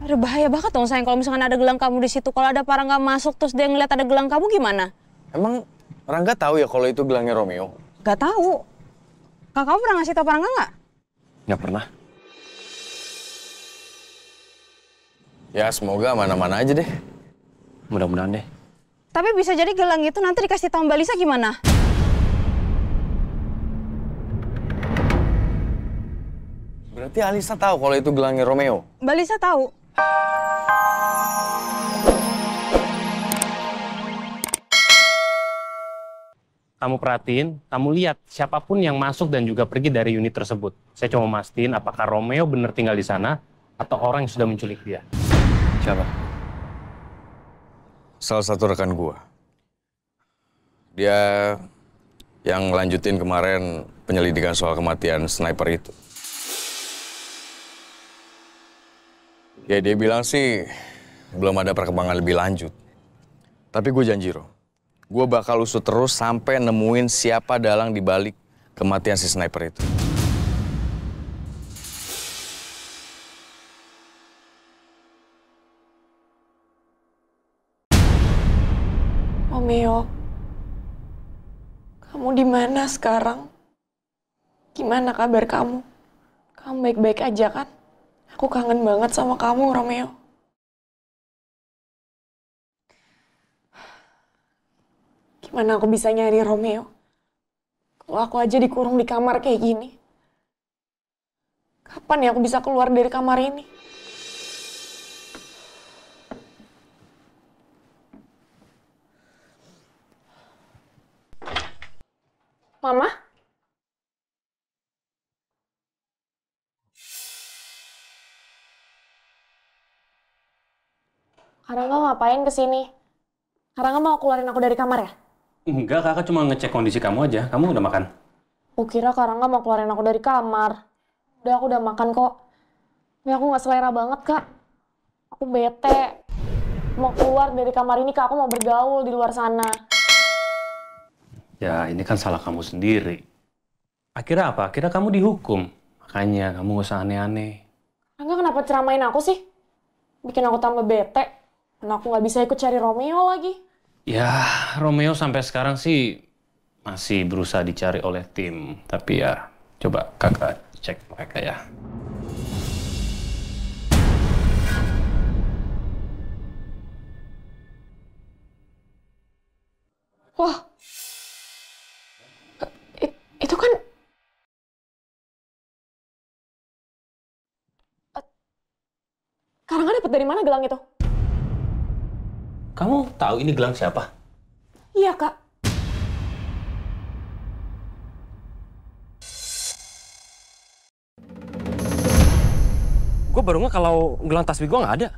Aduh, bahaya banget dong sayang kalau misalkan ada gelang kamu di situ. Kalau ada Parangga masuk terus dia ngeliat ada gelang kamu gimana? Emang Rangga tahu ya kalau itu gelangnya Romeo? Gak tahu. Kakak pernah ngasih tau Parangga nggak? Nggak pernah. Ya semoga aman-aman aja deh. Mudah-mudahan deh. Tapi bisa jadi gelang itu nanti dikasih tau Mbak Lisa gimana? Berarti Alisa tahu kalau itu gelangnya Romeo? Mbak Lisa tahu. Kamu perhatiin, kamu lihat siapapun yang masuk dan juga pergi dari unit tersebut. Saya cuma mastiin apakah Romeo benar tinggal di sana atau orang yang sudah menculik dia. Siapa? Salah satu rekan gua. Dia yang lanjutin kemarin penyelidikan soal kematian sniper itu. Ya dia bilang sih belum ada perkembangan lebih lanjut. Tapi gue janji, Ro. Gue bakal usut terus sampai nemuin siapa dalang di balik kematian si sniper itu. Romeo, kamu di mana sekarang? Gimana kabar kamu? Kamu baik-baik aja kan? Aku kangen banget sama kamu, Romeo. Gimana aku bisa nyari Romeo? Kalau aku aja dikurung di kamar kayak gini. Kapan ya aku bisa keluar dari kamar ini? Mama? Karangga ngapain kesini? Karangga mau keluarin aku dari kamar ya? Enggak, kakak cuma ngecek kondisi kamu aja. Kamu udah makan? Aku kira Karangga mau keluarin aku dari kamar. Udah, aku udah makan kok. Ini aku nggak selera banget, Kak. Aku bete. Mau keluar dari kamar ini, Kak. Aku mau bergaul di luar sana. Ya, ini kan salah kamu sendiri. Akhirnya apa? Akhirnya kamu dihukum. Makanya kamu gak usah aneh-aneh. Karangga kenapa ceramain aku sih? Bikin aku tambah bete. Dan aku nggak bisa ikut cari Romeo lagi. Ya, Romeo sampai sekarang sih masih berusaha dicari oleh tim. Tapi ya, coba kakak cek mereka ya. Wah, itu kan... Karangga dapat dari mana gelang itu? Kamu tahu ini gelang siapa? Iya, Kak. Gue baru nggak kalau gelang tasbih gue nggak ada.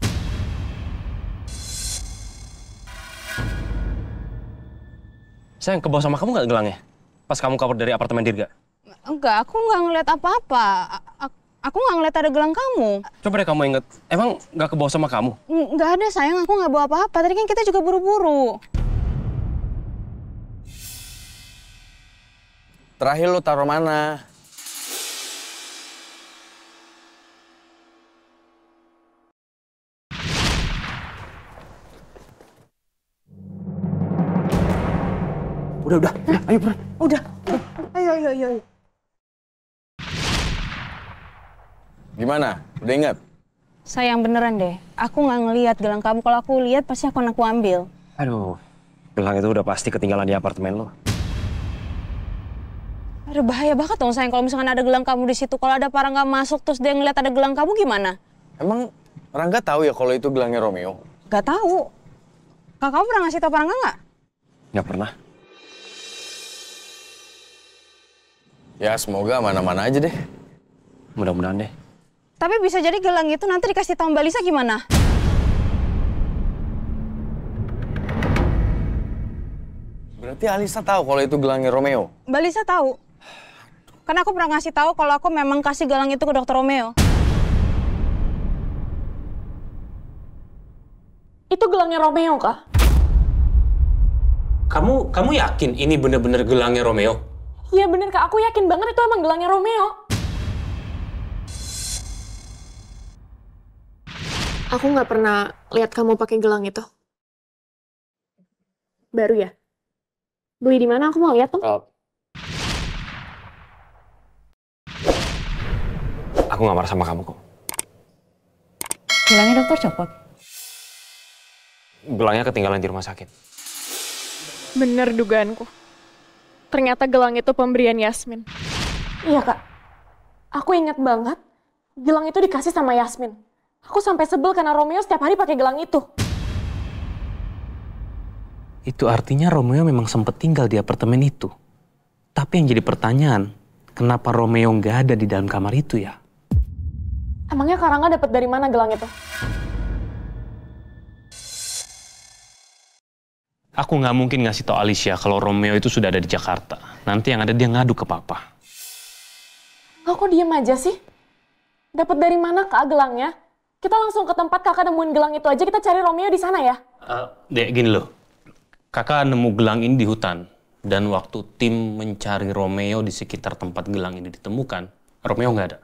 Sayang, ke bawah sama kamu nggak gelangnya? Pas kamu kabur dari apartemen Dirga? Enggak, aku nggak ngeliat apa-apa. Aku nggak ngeliat ada gelang kamu. Coba deh kamu inget, emang nggak ke bawah sama kamu? Nggak ada sayang, aku nggak bawa apa-apa. Tadi kan kita juga buru-buru. Terakhir lu taruh mana? Udah, ayo bro. Udah. Ayo. Gimana? Udah ingat? Sayang beneran deh. Aku nggak ngeliat gelang kamu. Kalau aku lihat pasti aku ambil. Aduh, gelang itu udah pasti ketinggalan di apartemen lo. Aduh, bahaya banget dong sayang kalau misalkan ada gelang kamu di situ. Kalau ada Parangga masuk terus dia ngeliat ada gelang kamu gimana? Emang Rangga tahu ya kalau itu gelangnya Romeo? Gak tahu. Kakak pernah ngasih tau Parangga nggak? Nggak pernah. Ya semoga aman-aman aja deh. Mudah-mudahan deh. Tapi bisa jadi gelang itu nanti dikasih tau Mbak Lisa gimana? Berarti Alisa tahu kalau itu gelangnya Romeo? Mbak Lisa tahu. Karena aku pernah ngasih tahu kalau aku memang kasih gelang itu ke Dokter Romeo. Itu gelangnya Romeo, Kak? Kamu yakin ini bener-bener gelangnya Romeo? Iya bener, Kak. Aku yakin banget itu emang gelangnya Romeo. Aku nggak pernah lihat kamu pakai gelang itu. Baru ya? Beli di mana? Aku mau lihat tuh. Aku nggak marah sama kamu kok. Bilangnya dokter copot. Gelangnya ketinggalan di rumah sakit. Bener dugaanku. Ternyata gelang itu pemberian Yasmin. Iya kak. Aku ingat banget. Gelang itu dikasih sama Yasmin. Aku sampai sebel karena Romeo setiap hari pakai gelang itu. Itu artinya Romeo memang sempat tinggal di apartemen itu. Tapi yang jadi pertanyaan, kenapa Romeo nggak ada di dalam kamar itu ya? Emangnya Karangga dapat dari mana gelang itu? Aku nggak mungkin ngasih tau Alicia kalau Romeo itu sudah ada di Jakarta. Nanti yang ada dia ngadu ke papa. Kok diem aja sih? Dapat dari mana kak gelangnya? Kita langsung ke tempat kakak nemuin gelang itu aja, kita cari Romeo di sana ya? Dek, gini loh. Kakak nemu gelang ini di hutan. Dan waktu tim mencari Romeo di sekitar tempat gelang ini ditemukan, Romeo nggak ada.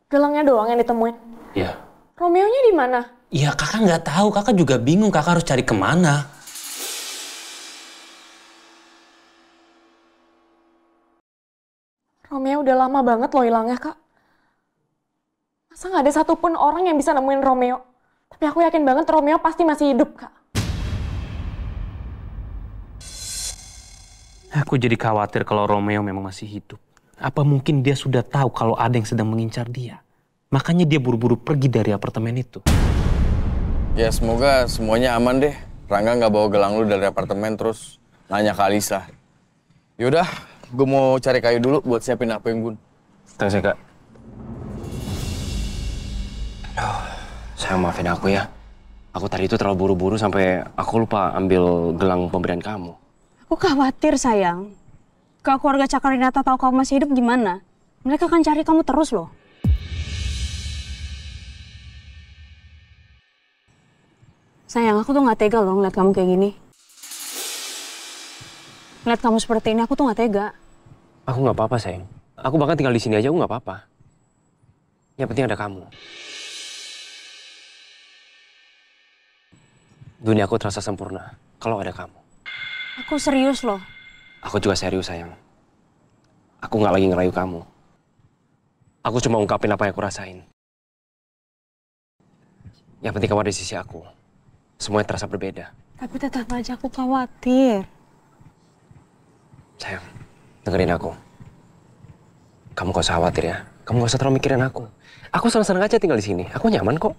Gelangnya doang yang ditemuin? Iya. Romeo-nya di mana? Iya, kakak nggak tahu. Kakak juga bingung. Kakak harus cari kemana. Romeo udah lama banget loh hilangnya kak. Masa nggak ada satupun orang yang bisa nemuin Romeo? Tapi aku yakin banget Romeo pasti masih hidup kak. Aku jadi khawatir kalau Romeo memang masih hidup. Apa mungkin dia sudah tahu kalau ada yang sedang mengincar dia? Makanya dia buru-buru pergi dari apartemen itu. Ya semoga semuanya aman deh. Rangga nggak bawa gelang lu dari apartemen terus nanya ke Alisa. Yaudah, gue mau cari kayu dulu buat siapin apa yang Bun. Thanks ya, Kak. Aduh, sayang maafin aku ya. Aku tadi itu terlalu buru-buru sampai aku lupa ambil gelang pemberian kamu. Aku khawatir sayang. Kalau keluarga Cakranata tahu kamu masih hidup gimana? Mereka akan cari kamu terus loh. Sayang, aku tuh nggak tega loh ngeliat kamu kayak gini. Ngeliat kamu seperti ini, aku tuh nggak tega. Aku nggak apa-apa, sayang. Aku bahkan tinggal di sini aja, aku nggak apa-apa. Yang penting ada kamu. Dunia aku terasa sempurna kalau ada kamu. Aku serius loh. Aku juga serius, sayang. Aku nggak lagi ngerayu kamu. Aku cuma ungkapin apa yang aku rasain. Yang penting kamu ada di sisi aku. Semuanya terasa berbeda. Tapi tetap aja aku khawatir. Sayang, dengerin aku. Kamu gak usah khawatir ya. Kamu gak usah terlalu mikirin aku. Aku senang-senang aja tinggal di sini. Aku nyaman kok.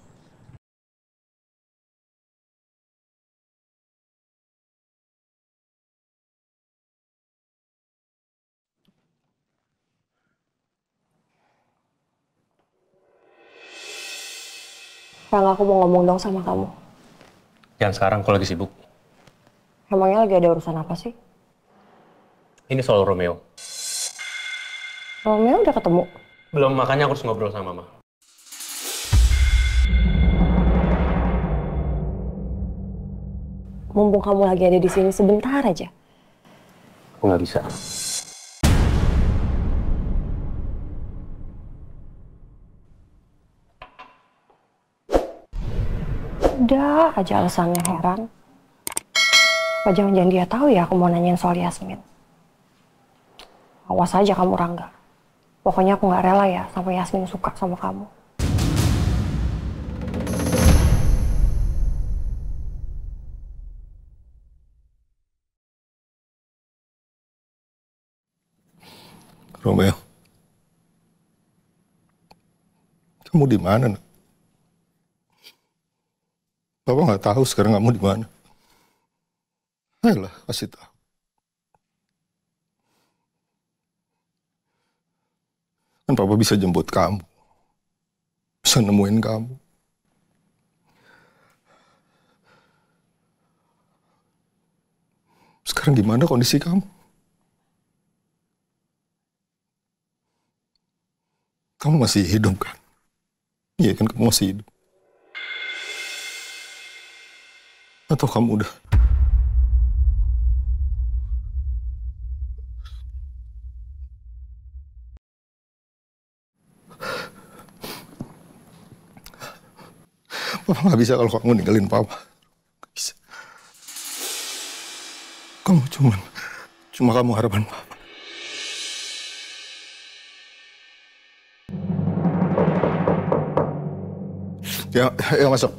Rang, aku mau ngomong dong sama kamu. Jangan sekarang, aku lagi sibuk. Emangnya lagi ada urusan apa sih? Ini soal Romeo. Romeo udah ketemu? Belum, makanya aku harus ngobrol sama Mama. Mumpung kamu lagi ada di sini sebentar aja. Aku nggak bisa. Udah aja alasannya, heran. Apa jangan-jangan dia tahu ya aku mau nanyain soal Yasmin. Awas aja kamu, Rangga. Pokoknya aku nggak rela ya sampai Yasmin suka sama kamu. Romeo, kamu di mana, nak? Papa nggak tahu sekarang kamu di mana. Ayolah, kasih tahu. Kan Papa bisa jemput kamu, bisa nemuin kamu. Sekarang gimana kondisi kamu? Kamu masih hidup kan? Iya kan, kamu masih hidup. Atau kamu udah... Papa nggak bisa kalau kamu ninggalin Papa. Nggak bisa. Kamu cuma kamu harapan Papa. Ya, masuk.